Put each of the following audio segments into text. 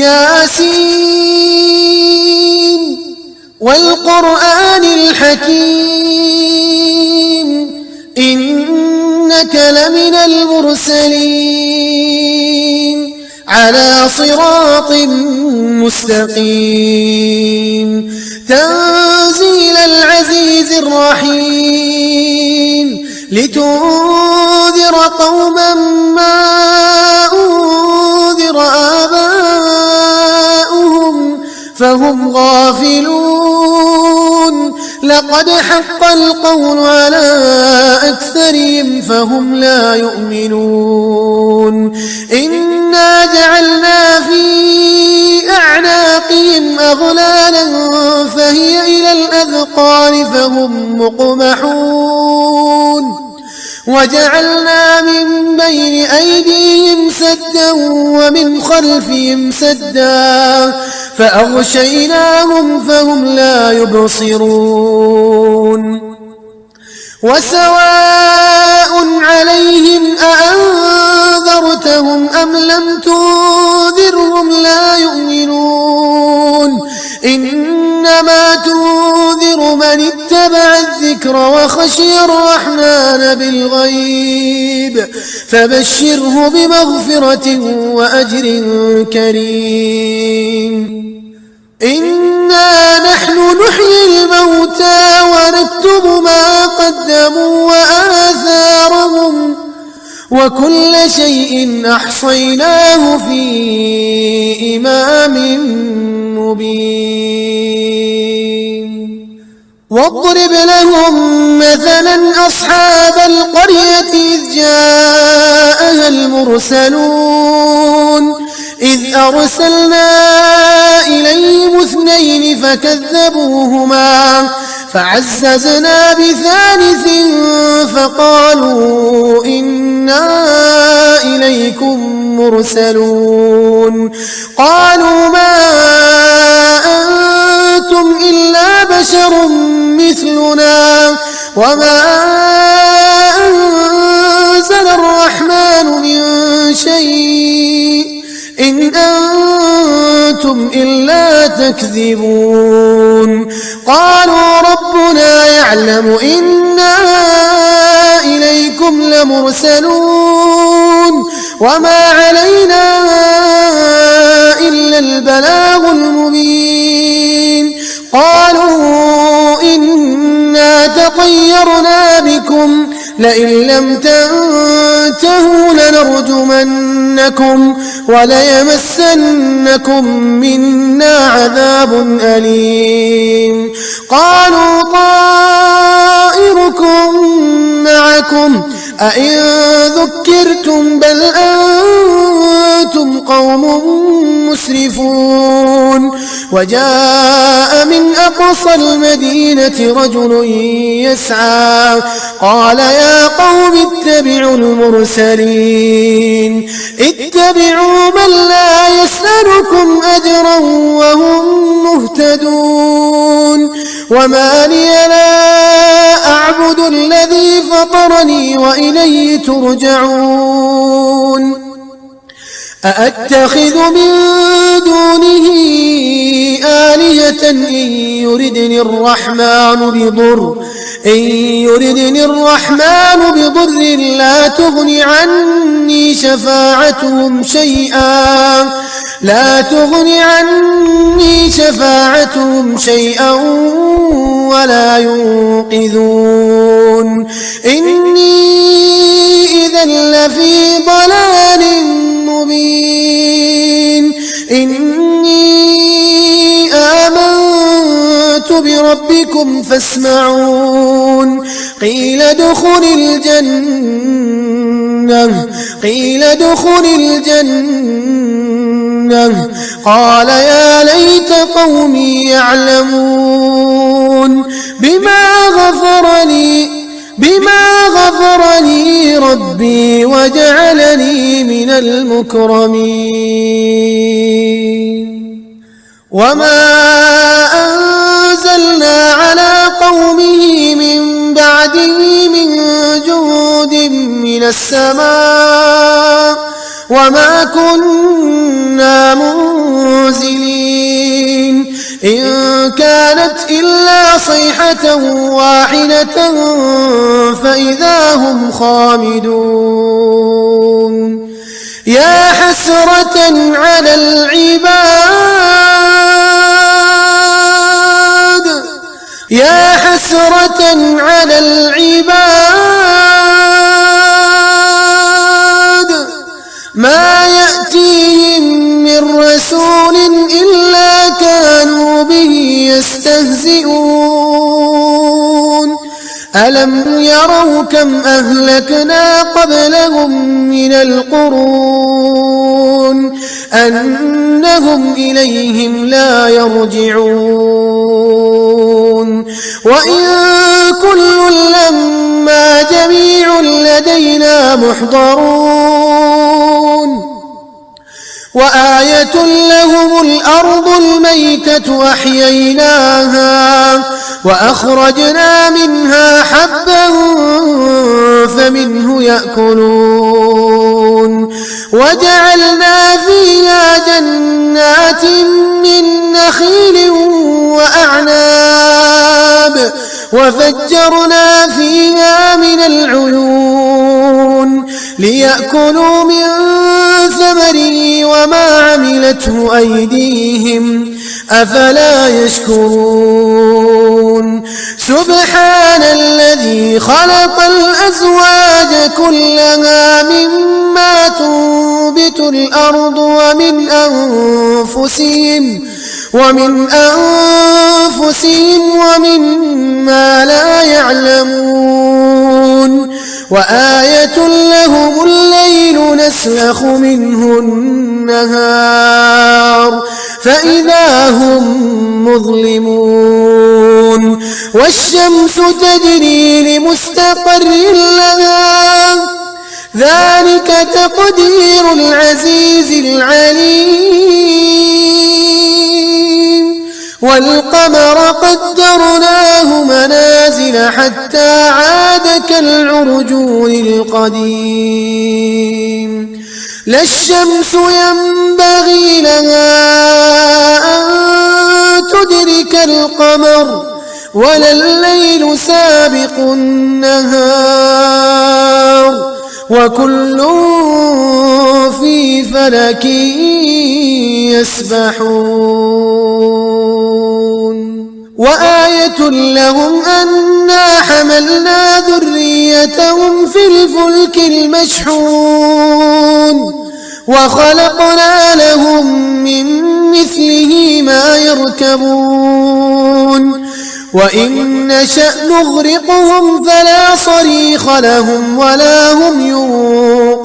ياسين والقرآن الحكيم إنك لمن المرسلين على صراط مستقيم تنزيل العزيز الرحيم لتنذر قوما ما أنذر آباؤهم فهم غافلون لقد حق القول على أكثرهم فهم لا يؤمنون إنا جعلنا في أعناقهم أغلالا فهي إلى الأذقان فهم مقمحون وجعلنا من بين أيديهم سدا ومن خلفهم سدا فأغشيناهم فهم لا يبصرون وسواء عليهم أأنذرتهم أم لم تنذرهم لا يؤمنون إنما تنذر من اتبع الذكر وخشي الرحمن بالغيب فبشره بمغفرة وأجر كريم إنا نحن نحيي الموتى ونكتب ما قدموا وآثارهم وكل شيء أحصيناه في إمام مبين واضرب لهم مثلا أصحاب القرية إذ جاءها المرسلون إذ أرسلنا إليهم اثنين فكذبوهما فعززنا بثالث فقالوا إنا إليكم مرسلون قالوا ما أنتم إلا بشر مثلنا وما أنزل الرحمن من شيء إن أنتم إلا تكذبون قالوا ربنا يعلم إنا إليكم لمرسلون وما علينا إلا البلاغ المبين قالوا إنا تطيرنا بكم لئن لم تنتهوا لنرجمنكم وليمسنكم منا عذاب أليم قالوا طائركم معكم أئن ذكرتم بل أنتم قوم مسرفون وجاء من أقصى المدينة رجل يسعى قال يا قوم اتبعوا المرسلين اتبعوا من لا يسألكم أجرا وهم مهتدون وما لي لا أعبد الذي فطرني وإليه ترجعون أأتخذ من دونه آلهة إن يردني الرحمن بضر لا تغن عني شفاعتهم شيئا ولا ينقذون إني إذا لفي ضلال مبين إني آمنت بربكم فاسمعون قيل ادخل الجنة قال يا ليت قومي يعلمون بما غفر لي ربي وجعلني من المكرمين وما أنزلنا على قومه من بعده من جود من السماء وما كنا كانت إلا صيحة واحدة فإذا هم خامدون يا حسرة على العباد يا حسرة على العباد ما يأتيهم من رسول إلا كانوا به يستهزئون ألم يروا كم أهلكنا قبلهم من القرون أنهم إليهم لا يرجعون وإن كل لما جميع لدينا محضرون وآية لهم الأرض الميتة أحييناها وأخرجنا منها حبا فمنه يأكلون وجعلنا فيها جنات من نخيل وأعناب وفجرنا فيها من العيون ليأكلوا من ثمره وما عملته أيديهم أفلا يشكرون سبحان الذي خلق الأزواج كلها مما تنبت الأرض ومن أنفسهم ومما لا يعلمون وآية لهم الليل نسلخ منه النهار فإذا هم مظلمون والشمس تجري لمستقر لها ذلك تقدير العزيز العليم والقمر قدرناه منازل حتى عاد كالعرجون القديم لا الشمس ينبغي لها أن تدرك القمر ولا الليل سابق النهار وكل في فلك يسبحون وآية لهم أنا حملنا ذريتهم في الفلك المشحون وخلقنا لهم من مثله ما يركبون وإن نشأ نغرقهم فلا صريخ لهم ولا هم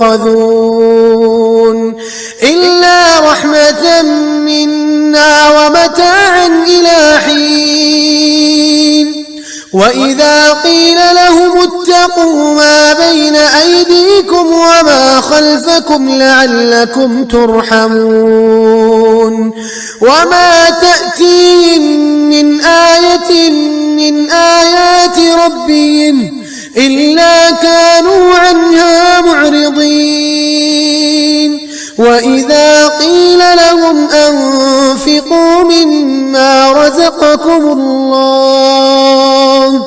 ينقذون إلا رحمة منا ومتاعا إلى حين وإذا قيل لهم اتقوا ما بين أيديكم وما خلفكم لعلكم ترحمون وما تأتيهم من آية من آيات ربهم إلا كانوا عنها معرضين وإذا قيل لهم أنفقوا مما رزقكم الله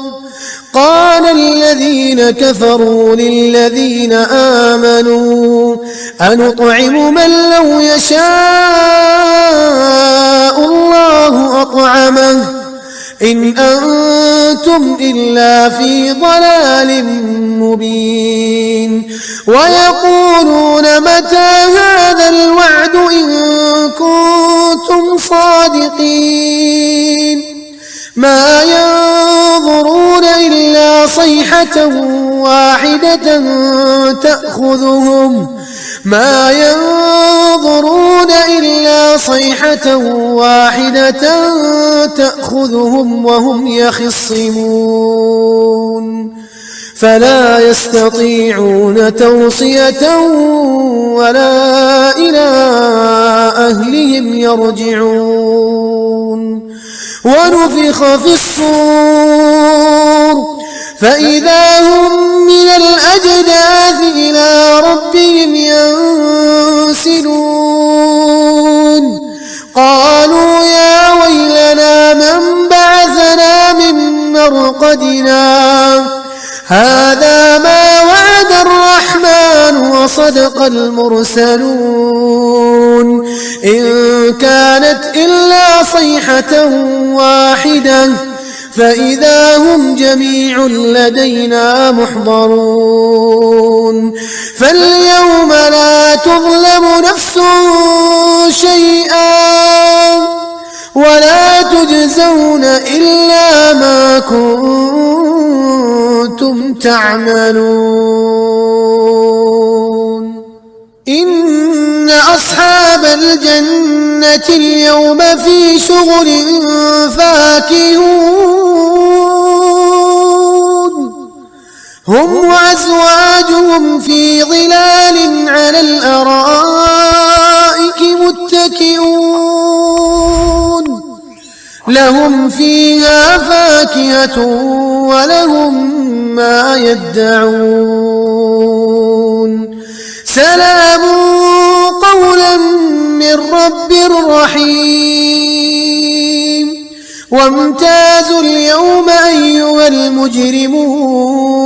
قال الذين كفروا للذين آمنوا أنطعم من لو يشاء الله أطعمه إن أنتم إلا في ضلال مبين ويقولون متى هذا الوعد إن كنتم صادقين ما ينظرون إلا صيحة واحدة تأخذهم وهم يخصمون فلا يستطيعون توصية ولا إلى أهلهم يرجعون ونفخ في الصور فإذا هم من الأجداث إلى ربهم ينسلون قالوا يا ويلنا من بعثنا فقدنا هذا ما وعد الرحمن وصدق المرسلون إن كانت إلا صيحة واحدة فإذا هم جميع لدينا محضرون فاليوم لا تظلم نفس شيئا ولا تجزون إلا ما كنتم تعملون إن أصحاب الجنة اليوم في شغل فاكهون هم وأزواجهم في ظلال على الأرائك متكئون لهم فيها فاكهة ولهم ما يدعون سلام قولا من رب رحيم وامتازوا اليوم أيها المجرمون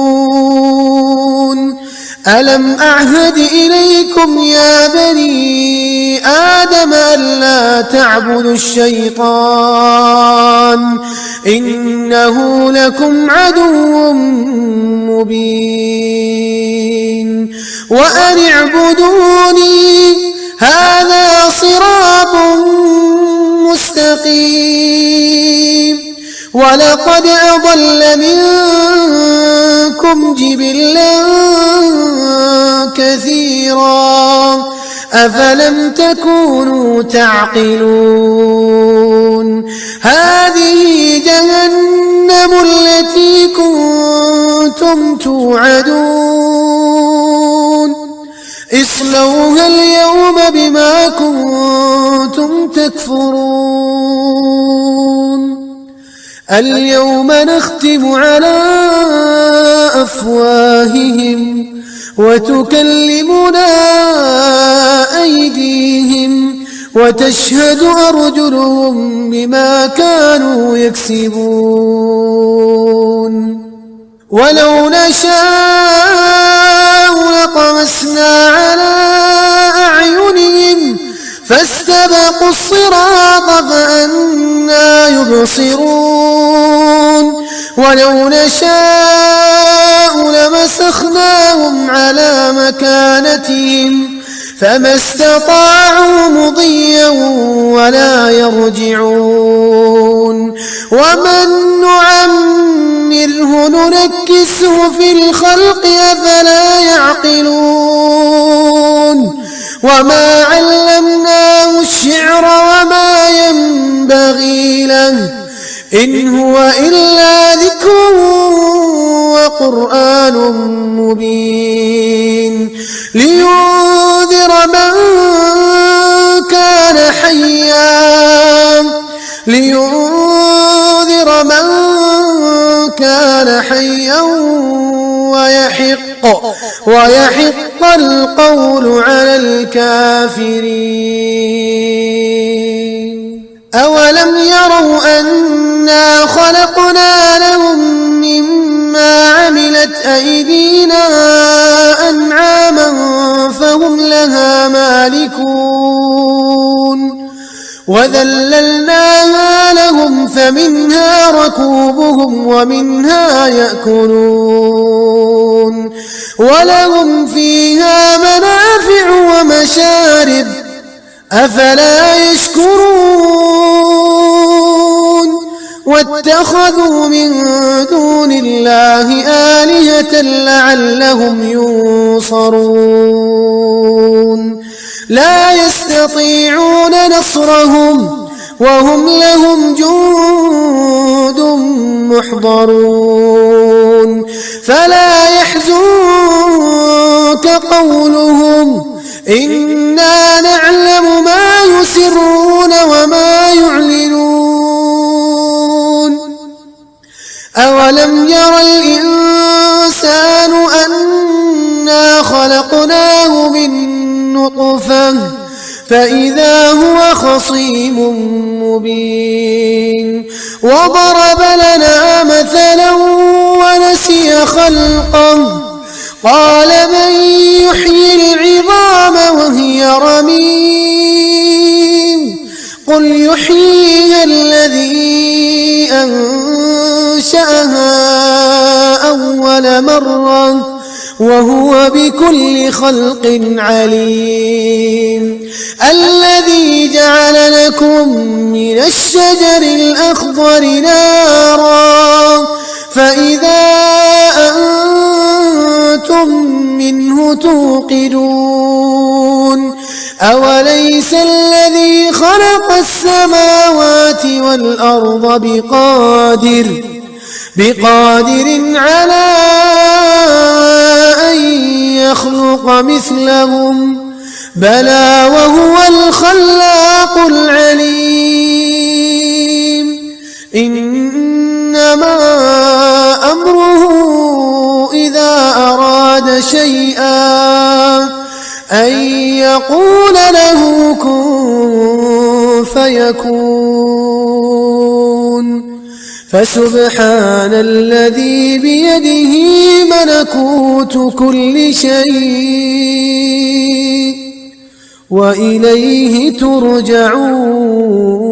ألم أعهد إليكم يا بني آدم ألا تعبدوا الشيطان إنه لكم عدو مبين وأن اعبدوني هذا صراط مستقيم ولقد أضل منكم جبلا كثيرا أفلم تكونوا تعقلون هذه جهنم التي كنتم توعدون اصلوها اليوم بما كنتم تكفرون اليوم نختم على أفواههم وتكلمنا أيديهم وتشهد أرجلهم بما كانوا يكسبون ولو نشاء لطمسنا على أعينهم فاستبقوا الصراط فأنى يبصرون ولو نشاء لمسخناهم على مكانتهم فما استطاعوا مضيا ولا يرجعون ومن نعمره ننكسه في الخلق أفلا يعقلون وما علمناه الشعر وما ينبغي له إن هو إلا ذكر وقرآن مبين لينذر من كان حيا ويحق القول على الكافرين أولم يروا أنا خلقنا لهم مما عملت أيدينا أنعاما فهم لها مالكون وذللناها لهم فمنها ركوبهم ومنها يأكلون ولهم فيها منافع ومشارب أفلا يشكرون واتخذوا من دون الله آلهة لعلهم ينصرون لا يستطيعون نصرهم وهم لهم جند محضرون فلا يحزنك قولهم إنا نعلم ما يسرون وما يعلنون أولم ير الإنسان أنا خلقناه من نطفة فإذا هو خصيم مبين وضرب لنا مثلا ونسي خلقه قال من يحيي العظام وهي رميم قل يحييها الذي أنشأها أول مرة وهو بكل خلق عليم الذي جعل لكم من الشجر الأخضر نارا فإذا أنتم منه توقدون أوليس الذي خلق السماوات والأرض بقادر على أن يخلق مثلهم بلى وهو الخلاق العليم إنما أمره إذا أراد شيئا أن يقول له كن فيكون فسبحان الذي بيده ملكوت كل شيء وإليه ترجعون